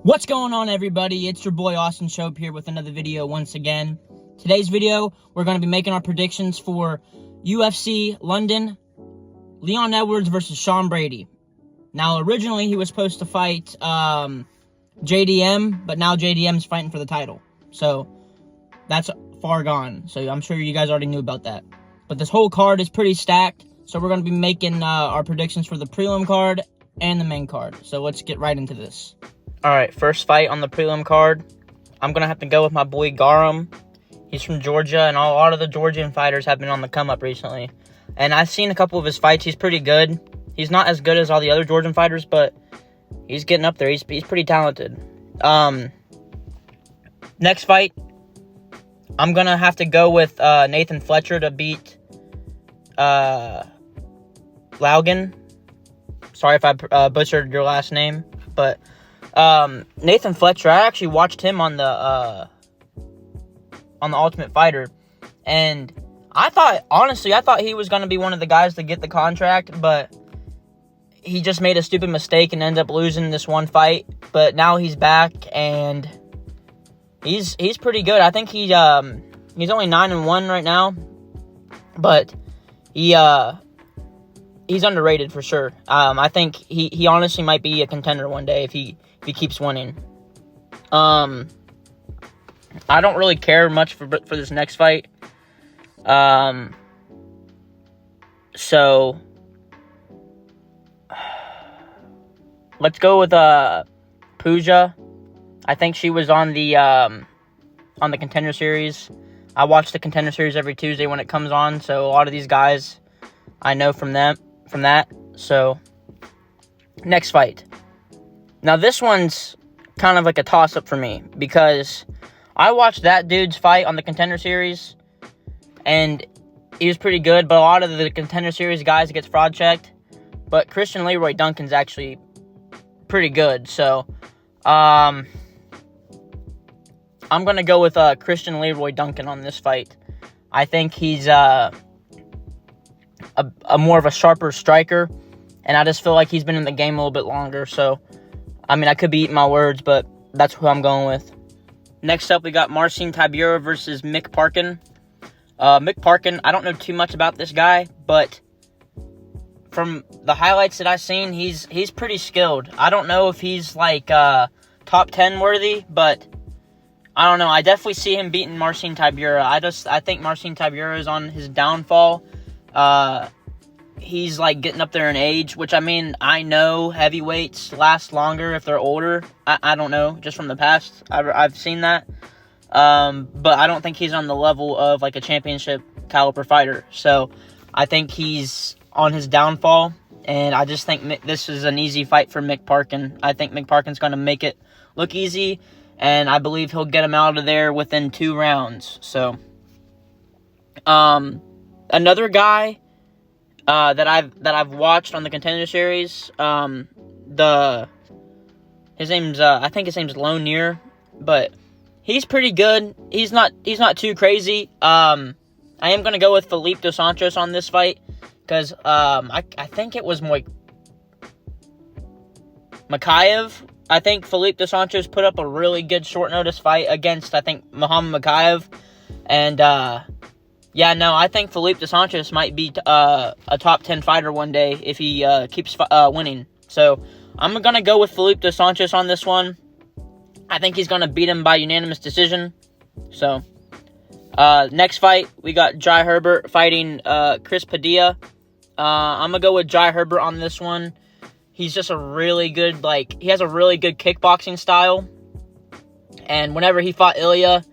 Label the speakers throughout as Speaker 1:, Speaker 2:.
Speaker 1: What's going on, everybody? It's your boy Austin Shope here with another video once again. Today's video, we're going to be making our predictions for UFC London, Leon Edwards versus Sean Brady. Now, originally he was supposed to fight JDM, but now JDM's fighting for the title. So, that's far gone. So, I'm sure you guys already knew about that. But this whole card is pretty stacked. So, we're going to be making our predictions for the prelim card and the main card. So, let's get right into this. Alright, first fight on the prelim card. I'm going to have to go with my boy Garum. He's from Georgia, and a lot of the Georgian fighters have been on the come-up recently. And I've seen a couple of his fights. He's pretty good. He's not as good as all the other Georgian fighters, but he's getting up there. He's pretty talented. Next fight, I'm going to have to go with Nathan Fletcher to beat Laugen. Sorry if I butchered your last name, but Nathan Fletcher, I actually watched him on the Ultimate Fighter, and I thought he was going to be one of the guys to get the contract, but he just made a stupid mistake and ended up losing this one fight. But now he's back, and he's pretty good. I think he's only 9-1 right now, but he's underrated for sure. I think he honestly might be a contender one day if he keeps winning. I don't really care much for this next fight. So let's go with Pooja. I think she was on the Contender Series. I watch the Contender Series every Tuesday when it comes on, so a lot of these guys I know from that. So next fight. Now this one's kind of like a toss-up for me because I watched that dude's fight on the Contender Series, and he was pretty good, but a lot of the Contender Series guys gets fraud checked. But Christian Leroy Duncan's actually pretty good, so I'm going to go with Christian Leroy Duncan on this fight. I think he's a more of a sharper striker, and I just feel like he's been in the game a little bit longer. So, I mean, I could be eating my words, but that's who I'm going with. Next up, we got Marcin Tybura versus Mick Parkin. Mick Parkin, I don't know too much about this guy, but from the highlights that I've seen, he's pretty skilled. I don't know if he's like top 10 worthy, but I don't know. I definitely see him beating Marcin Tybura. I think Marcin Tybura is on his downfall. He's like getting up there in age, which I mean, I know heavyweights last longer if they're older. I don't know, just from the past. I've seen that. But I don't think he's on the level of like a championship caliber fighter. So I think he's on his downfall, and I just think this is an easy fight for Mick Parkin. I think Mick Parkin's going to make it look easy, and I believe he'll get him out of there within 2 rounds. So, another guy that I've watched on the Contender Series, I think his name's Lonier, but he's pretty good. He's not too crazy. I am gonna go with Felipe Dos Santos on this fight because I think it was Makayev. I think Felipe Dos Santos put up a really good short notice fight against, I think, Muhammad Makayev. And, I think Felipe Dos Santos might be a top 10 fighter one day if he keeps winning. So, I'm going to go with Felipe Dos Santos on this one. I think he's going to beat him by unanimous decision. So, next fight, we got Jai Herbert fighting Chris Padilla. I'm going to go with Jai Herbert on this one. He's just a really good, he has a really good kickboxing style. And whenever he fought Ilya,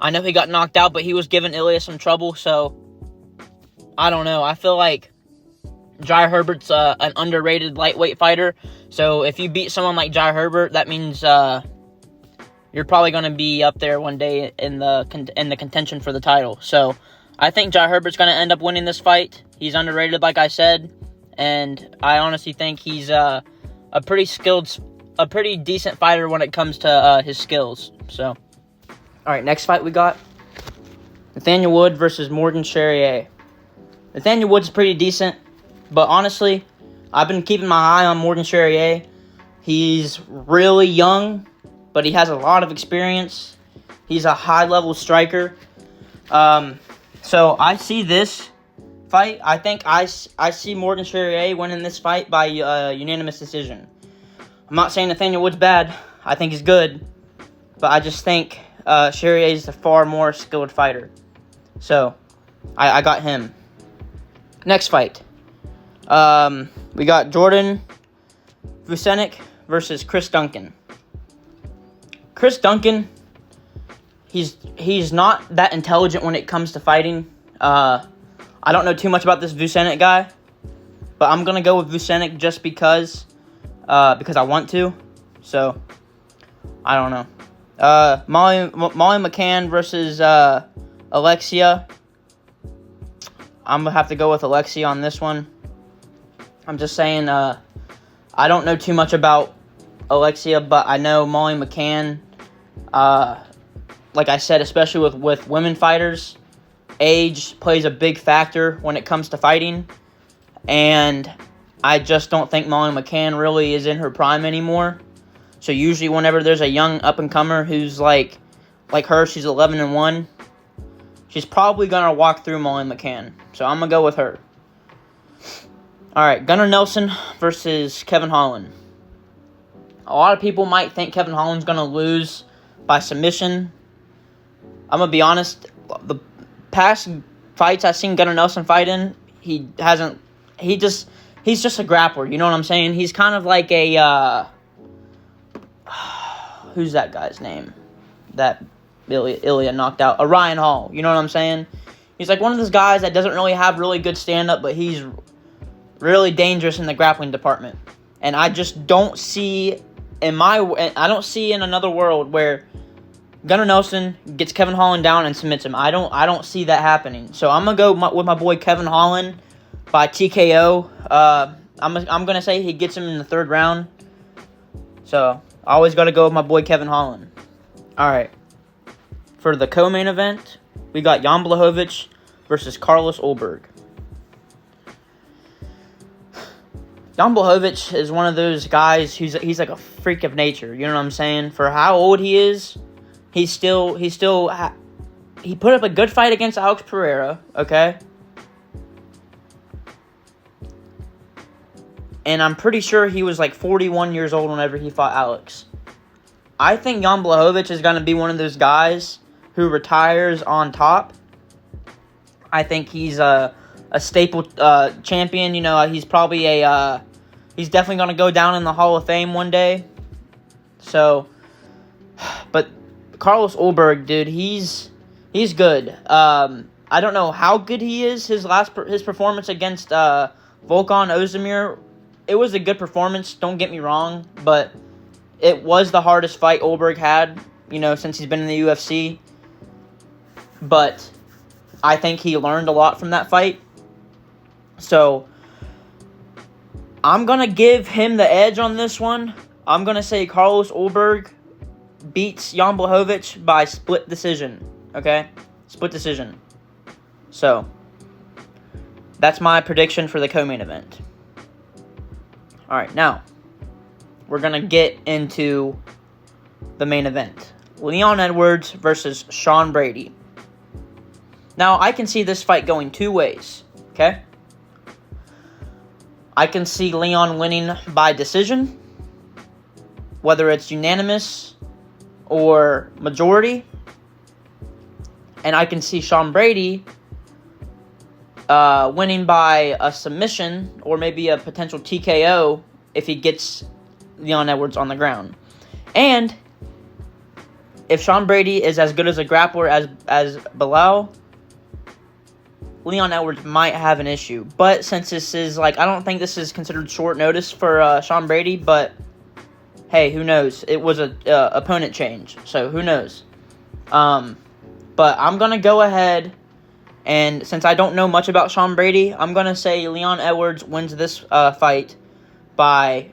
Speaker 1: I know he got knocked out, but he was giving Ilya some trouble. So, I don't know. I feel like Jai Herbert's an underrated lightweight fighter. So, if you beat someone like Jai Herbert, that means you're probably going to be up there one day in the contention for the title. So, I think Jai Herbert's going to end up winning this fight. He's underrated, like I said. And I honestly think he's a pretty decent fighter when it comes to his skills. So, all right, next fight we got Nathaniel Wood versus Morgan Charrier. Nathaniel Wood's pretty decent, but honestly, I've been keeping my eye on Morgan Charrier. He's really young, but he has a lot of experience. He's a high-level striker. So I see this fight. I think I see Morgan Charrier winning this fight by unanimous decision. I'm not saying Nathaniel Wood's bad. I think he's good. But I just think Charrier is a far more skilled fighter. So I got him. Next fight. We got Jordan Vucenic versus Chris Duncan. Chris Duncan, he's not that intelligent when it comes to fighting. I don't know too much about this Vucenic guy, but I'm gonna go with Vucenic just because I want to. So I don't know. Molly McCann versus Alexia. I'm gonna have to go with Alexia on this one. I'm just saying. I don't know too much about Alexia, but I know Molly McCann. Like I said, especially with women fighters, age plays a big factor when it comes to fighting, and I just don't think Molly McCann really is in her prime anymore. So usually whenever there's a young up-and-comer who's like her, she's 11-1, she's probably going to walk through Molly McCann. So I'm going to go with her. All right, Gunnar Nelson versus Kevin Holland. A lot of people might think Kevin Holland's going to lose by submission. I'm going to be honest, the past fights I've seen Gunnar Nelson fight in, he's just a grappler, you know what I'm saying? He's kind of like a, who's that guy's name that Ilya knocked out? Ryan Hall, you know what I'm saying? He's like one of those guys that doesn't really have really good stand-up, but he's really dangerous in the grappling department. And I just don't see in another world where Gunnar Nelson gets Kevin Holland down and submits him. I don't see that happening. So I'm gonna go with my boy Kevin Holland by TKO. I'm gonna say he gets him in the third round. So I always gotta go with my boy Kevin Holland. All right. For the co-main event, we got Jan Blachowicz versus Carlos Ulberg. Jan Blachowicz is one of those guys he's like a freak of nature. You know what I'm saying? For how old he is, he put up a good fight against Alex Pereira, okay? And I'm pretty sure he was like 41 years old whenever he fought Alex. I think Jan Blachowicz is going to be one of those guys who retires on top. I think he's a staple champion. You know, he's probably he's definitely going to go down in the Hall of Fame one day. So, but Carlos Ulberg, dude, he's good. I don't know how good he is. His performance against Volkan Ozdemir, it was a good performance. Don't get me wrong, but it was the hardest fight Ulberg had, you know, since he's been in the UFC. But I think he learned a lot from that fight. So I'm going to give him the edge on this one. I'm going to say Carlos Ulberg beats Jan Blachowicz by split decision. Okay? Split decision. So that's my prediction for the co-main event. Alright, now we're going to get into the main event. Leon Edwards versus Sean Brady. Now, I can see this fight going two ways, okay? I can see Leon winning by decision, whether it's unanimous or majority. And I can see Sean Brady winning by a submission or maybe a potential TKO if he gets Leon Edwards on the ground. And if Sean Brady is as good as a grappler as Bilal, Leon Edwards might have an issue. But since this is, I don't think this is considered short notice for Sean Brady, but hey, who knows? It was a opponent change, so who knows? But I'm going to go ahead, and since I don't know much about Sean Brady, I'm going to say Leon Edwards wins this fight by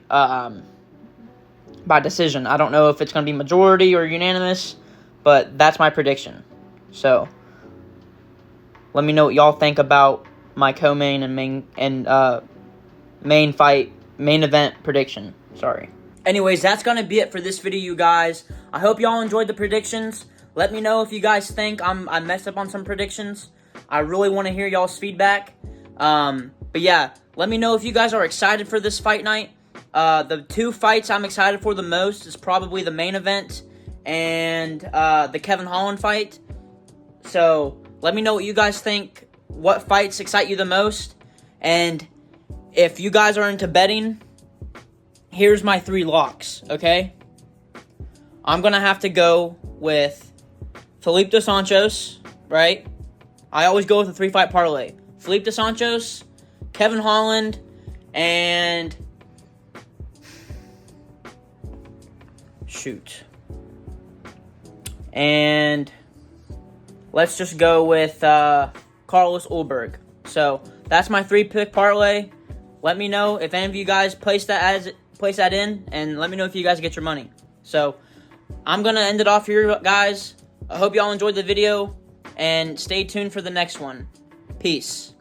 Speaker 1: decision. I don't know if it's going to be majority or unanimous, but that's my prediction. So let me know what y'all think about my co-main and main event prediction. Sorry. Anyways, that's going to be it for this video, you guys. I hope y'all enjoyed the predictions. Let me know if you guys think I messed up on some predictions. I really want to hear y'all's feedback. But yeah, let me know if you guys are excited for this fight night. The 2 fights I'm excited for the most is probably the main event and the Kevin Holland fight. So let me know what you guys think. What fights excite you the most? And if you guys are into betting, here's my 3 locks, okay? I'm going to have to go with Felipe Dos Santos, right? I always go with a 3-fight parlay. Felipe Dos Santos, Kevin Holland, and... And let's just go with Carlos Ulberg. So that's my 3-pick parlay. Let me know if any of you guys place that in, and let me know if you guys get your money. So I'm gonna end it off here, guys. I hope y'all enjoyed the video, and stay tuned for the next one. Peace.